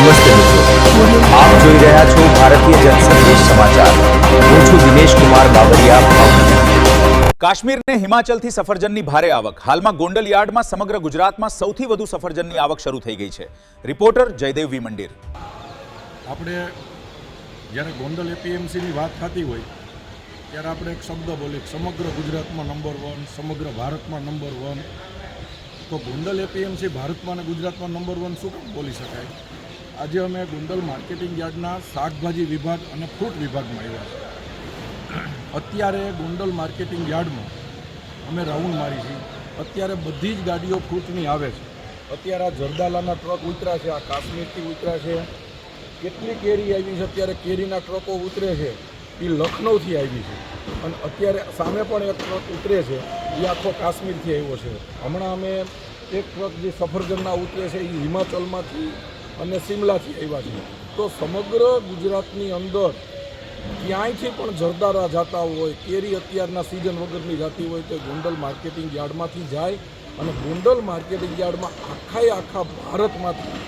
નમસ્તે મિત્રો, આપ જોઈ રહ્યા છો ભારતીય જનસંદેશ સમાચાર। હું છું દિનેશ કુમાર બાબરિયા, ભાવનગર। કાશ્મીરને હિમાચલથી સફરજનની ભારે આવક। હાલમાં ગોંડલ યાર્ડમાં સમગ્ર ગુજરાતમાં સૌથી વધુ સફરજનની આવક શરૂ થઈ ગઈ છે। રિપોર્ટર જયદેવ વી મંડીર। આપણે જ્યારે ગોંડલ એપીએમસીની વાત થતી હોય ત્યારે આપણે એક શબ્દ બોલીએ, સમગ્ર ગુજરાતમાં નંબર 1, સમગ્ર ભારતમાં નંબર 1। તો ગોંડલ એપીએમસી ભારતમાં અને ગુજરાતમાં નંબર 1 શું કામ બોલી શકાય? આજે અમે ગોંડલ માર્કેટિંગ યાર્ડના શાકભાજી વિભાગ અને ફ્રૂટ વિભાગમાં આવ્યા છે। અત્યારે ગોંડલ માર્કેટિંગ યાર્ડમાં અમે રાઉન્ડ મારી છીએ। અત્યારે બધી જ ગાડીઓ ફ્રૂટની આવે છે। અત્યારે આ જરદાલાના ટ્રક ઉતર્યા છે, આ કાશ્મીરથી ઉતર્યા છે। કેટલી કેરી આવી છે, અત્યારે કેરીના ટ્રકો ઉતરે છે એ લખનૌથી આવી છે, અને અત્યારે સામે પણ એક ટ્રક ઉતરે છે એ આખો કાશ્મીરથી આવ્યો છે। હમણાં અમે એક ટ્રક જે સફરજનના ઉતરે છે એ હિમાચલમાંથી અને શિમલાથી આવ્યા છે। તો સમગ્ર ગુજરાતની અંદર ક્યાંયથી પણ જરદારા જતા હોય, કેરી અત્યારના સિઝન વગરની જતી હોય તો ગોંડલ માર્કેટિંગ યાર્ડમાંથી જાય, અને ગોંડલ માર્કેટિંગ યાર્ડમાં આખા ભારતમાંથી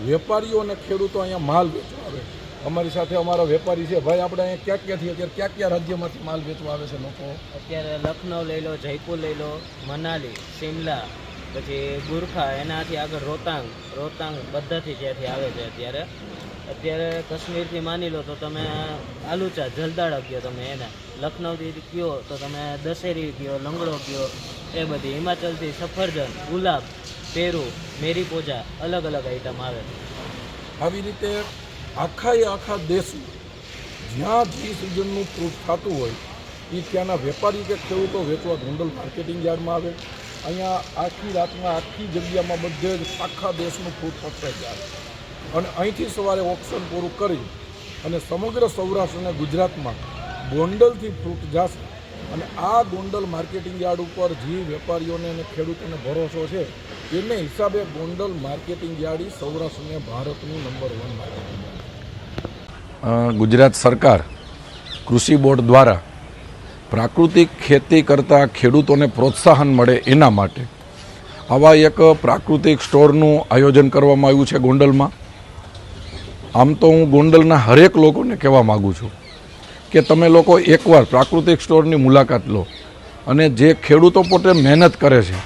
વેપારીઓ અને ખેડૂતો અહીંયા માલ વેચવા આવે। અમારી સાથે અમારા વેપારી છે। ભાઈ, આપણે અહીંયા ક્યાંથી અત્યારે કયા રાજ્યમાંથી માલ વેચવા આવે છે લોકો? અત્યારે લખનઉ લઈ લો, જયપુર લઈ લો, મનાલી, શિમલા, પછી ગુરખા, એનાથી આગળ રોહતાંગ બધાથી ત્યાંથી આવે છે। અત્યારે કાશ્મીરથી માની લો તો તમે આલુચા જલદાડા કહો, તમે એના લખનઉથી કહો તો તમે દશેરી કહો, લંગડો કહો, એ બધી હિમાચલથી સફરજન, ગુલાબ, પેરું, મેરીપોજા, અલગ અલગ આઈટમ આવે છે। આવી રીતે આખા દેશમાં જ્યાં જે સિઝનનું ફ્રૂટ થતું હોય એ ત્યાંના વેપારી કે ખેડૂતો વેચવા ગોંડલ માર્કેટિંગ યાર્ડમાં આવે। અહીંયા આખી રાતમાં આખી જગ્યામાં બધે જ આખા દેશનું ફ્રૂટ પકડાઈ જાય, અને અહીંથી સવારે ઓપ્શન પૂરું કરી અને સમગ્ર સૌરાષ્ટ્ર અને ગુજરાતમાં ગોંડલથી ફ્રૂટ જશે। અને આ ગોંડલ માર્કેટિંગ યાર્ડ ઉપર જે વેપારીઓને અને ખેડૂતોને ભરોસો છે એને હિસાબે ગોંડલ માર્કેટિંગ યાર્ડ સૌરાષ્ટ્ર અને ભારતનું નંબર 1 માર્કેટિંગ યાર્ડ। ગુજરાત સરકાર કૃષિ બોર્ડ દ્વારા પ્રાકૃતિક ખેતી કરતા ખેડૂતોને પ્રોત્સાહન મળે એના માટે આવા એક પ્રાકૃતિક સ્ટોરનું આયોજન કરવામાં આવ્યું છે ગોંડલમાં। આમ તો હું ગોંડલના હરેક લોકોને કહેવા માગું છું કે તમે લોકો એકવાર પ્રાકૃતિક સ્ટોરની મુલાકાત લો, અને જે ખેડૂતો પોતે મહેનત કરે છે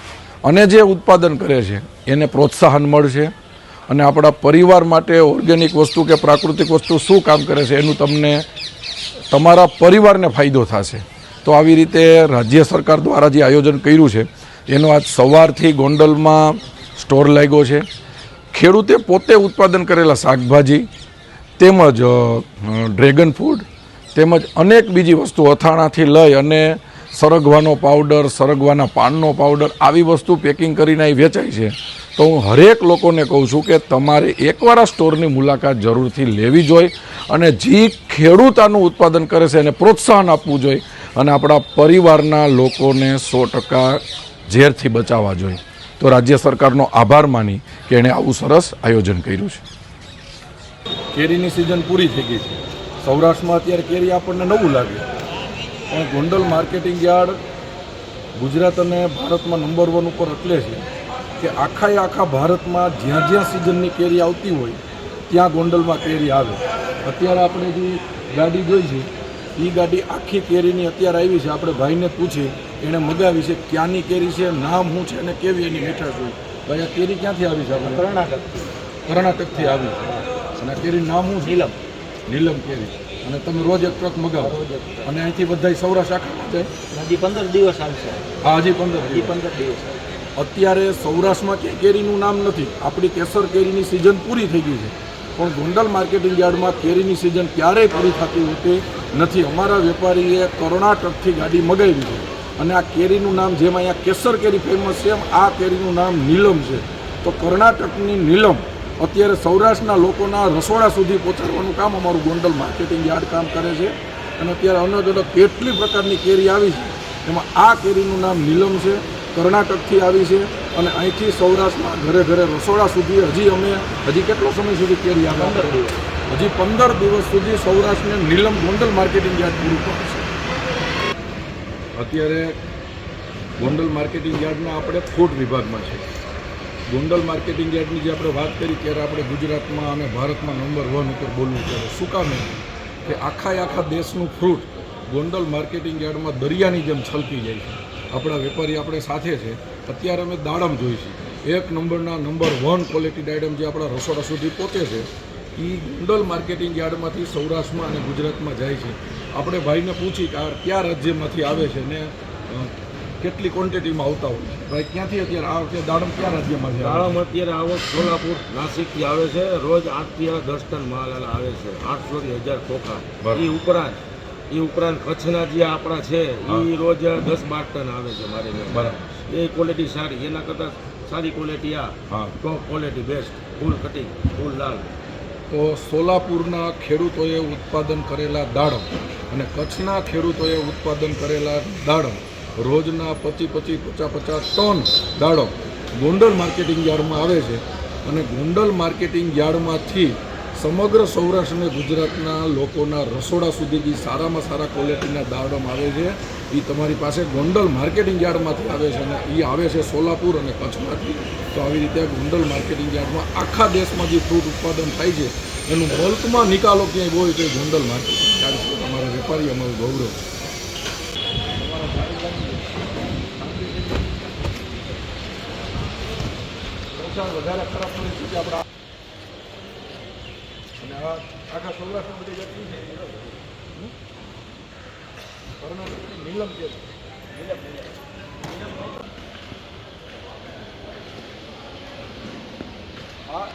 અને જે ઉત્પાદન કરે છે એને પ્રોત્સાહન મળશે, અને આપણા પરિવાર માટે ઓર્ગેનિક વસ્તુ કે પ્રાકૃતિક વસ્તુ શું કામ કરે છે એનું તમને તમારા પરિવારને ફાયદો થશે। તો આવી રીતે રાજ્ય સરકાર દ્વારા જે આયોજન કર્યું છે એનો આજ સવારથી ગોંડલમાં સ્ટોર લાગ્યો છે। ખેડૂતે પોતે ઉત્પાદન કરેલા શાકભાજી તેમજ ડ્રેગન ફ્રૂટ તેમજ અનેક બીજી વસ્તુ, અથાણાથી લઈ અને સરગવાનો પાવડર, સરગવાના પાનનો પાવડર, આવી વસ્તુ પેકિંગ કરીને અહીં વેચાય છે। તો હું હરેક લોકોને કહું છું કે તમારે એકવાર આ સ્ટોરની મુલાકાત જરૂરથી લેવી જોઈએ, અને જે ખેડૂત આનું ઉત્પાદન કરે છે એને પ્રોત્સાહન આપવું જોઈએ, અને આપણા પરિવારના લોકોને 100% ઝેરથી બચાવવા જોઈએ। તો રાજ્ય સરકારનો આભાર માની કે એણે આવું સરસ આયોજન કર્યું છે। કેરીની સિઝન પૂરી થઈ ગઈ છે। સૌરાષ્ટ્રમાં અત્યારે કેરી આપણને નવું લાગે, પણ ગોંડલ માર્કેટિંગ યાર્ડ ગુજરાત અને ભારતમાં નંબર 1 ઉપર એટલે છે કે આખા ભારતમાં જ્યાં સિઝનની કેરી આવતી હોય ત્યાં ગોંડલમાં કેરી આવે। અત્યારે આપણે જે ગાડી જોઈ છે એ ગાડી આખી કેરીની અત્યારે આવી છે। આપણે ભાઈને પૂછીએ, એણે મગાવી છે, ક્યાંની કેરી છે, નામ શું છે અને કેવી એની મીઠાશ હોય। ભાઈ, આ કેરી ક્યાંથી આવી છે? આપણે કર્ણાટકથી આવી છે, અને આ કેરી નામ શું છે? નીલમ કેરી। અને તમે રોજ એક ટ્રક મગાવો, અને અહીંથી બધા સૌરાષ્ટ્ર આખા છે? હજી 15 દિવસ આવશે। હા, હજી 15 દિવસ। અત્યારે સૌરાષ્ટ્રમાં ક્યાંય કેરીનું નામ નથી। આપણી કેસર કેરીની સિઝન પૂરી થઈ ગઈ છે, પણ ગોંડલ માર્કેટિંગ યાર્ડમાં કેરીની સિઝન ક્યારેય પૂરી થતી હોતી નથી। અમારા વેપારીએ કર્ણાટકથી ગાડી મગાવી છે, અને આ કેરીનું નામ જેમ અહીંયા કેસર કેરી ફેમસ છે એમ આ કેરીનું નામ નીલમ છે। તો કર્ણાટકની નીલમ અત્યારે સૌરાષ્ટ્રના લોકોના રસોડા સુધી પહોંચાડવાનું કામ અમારું ગોંડલ માર્કેટિંગ યાર્ડ કામ કરે છે। અને અત્યારે અલગ કેટલી પ્રકારની કેરી આવી છે, એમાં આ કેરીનું નામ નીલમ છે, કર્ણાટકથી આવી છે, અને અહીંથી સૌરાષ્ટ્રમાં ઘરે રસોડા સુધી હજી કેટલો સમય સુધી કેરી આવે? 15 દિવસ। હજી 15 દિવસ સુધી સૌરાષ્ટ્રને નીલમ ગોંડલ માર્કેટિંગ યાર્ડ પૂરું પડશે। અત્યારે ગોંડલ માર્કેટિંગ યાર્ડના આપણે ફ્રૂટ વિભાગમાં છે। ગોંડલ માર્કેટિંગ યાર્ડની જે આપણે વાત કરી ત્યારે આપણે ગુજરાતમાં અને ભારતમાં નંબર 1 ઉપર બોલવું પડે. શું કામ એમ કે આખા દેશનું ફ્રૂટ ગોંડલ માર્કેટિંગ યાર્ડમાં દરિયાની જેમ છલકી જાય છે. આપણા વેપારી આપણે સાથે છે. અત્યારે અમે દાડમ જોઈશું, 1 નંબરના નંબર 1 ક્વોલિટી દાડમ જે આપણા રસોડા સુધી પહોંચે છે એ ગોંડલ માર્કેટિંગ યાર્ડમાંથી સૌરાષ્ટ્રમાં અને ગુજરાતમાં જાય છે. આપણે ભાઈને પૂછી કે આ કયા રાજ્યમાંથી આવે છે ને કેટલી ક્વોન્ટિટીમાં આવતા હોય છે. ભાઈ ક્યાંથી અત્યારે આ વખતે દાડમ કયા રાજ્યમાંથી આવે દાડમ અત્યારે આવક સોલાપુર નાસિકથી આવે છે. રોજ 8 થી 10 ટન માલ આવે છે, 800 થી 1000 ખોખા. એ ઉપરાંત કચ્છના જે આપણા છે એ રોજ 10-12 ટન આવે છે મારે ત્યાં. બરાબર. એ ક્વોલિટી સારી, એના કરતાં સારી ક્વોલિટી આ ટોપ ક્વોલિટી બેસ્ટ, ફૂલ કટિંગ, ફૂલ લાલ. તો સોલાપુરના ખેડૂતોએ ઉત્પાદન કરેલા દાડમ અને કચ્છના ખેડૂતોએ ઉત્પાદન કરેલા દાડમ રોજના 25-50 ટન દાડમ ગોંડલ માર્કેટિંગ યાર્ડમાં આવે છે. અને ગોંડલ માર્કેટિંગ યાર્ડમાંથી સમગ્ર સૌરાષ્ટ્ર અને ગુજરાતના લોકોના રસોડા સુધી જે સારામાં સારા ક્વોલિટીના દાડમ આવે છે એ તમારી પાસે ગોંડલ માર્કેટિંગ યાર્ડમાંથી આવે છે. અને એ આવે છે સોલાપુર અને કચ્છમાંથી. તો આવી રીતે ગોંડલ માર્કેટિંગ યાર્ડમાં આખા દેશમાં જે ફ્રૂટ ઉત્પાદન થાય છે એનું બલ્કમાં નિકાલો ક્યાંય હોય તો એ ગોંડલ માર્કેટિંગ યાર્ડ છે. અમારા વેપારી અમારું ગૌરવ છે. વધારે ખરાબ પરિસ્થિતિ આપણા અને આખા સૌરાષ્ટ્ર બધી જતી છે. કર્ણાટકની નીલમ છે. આ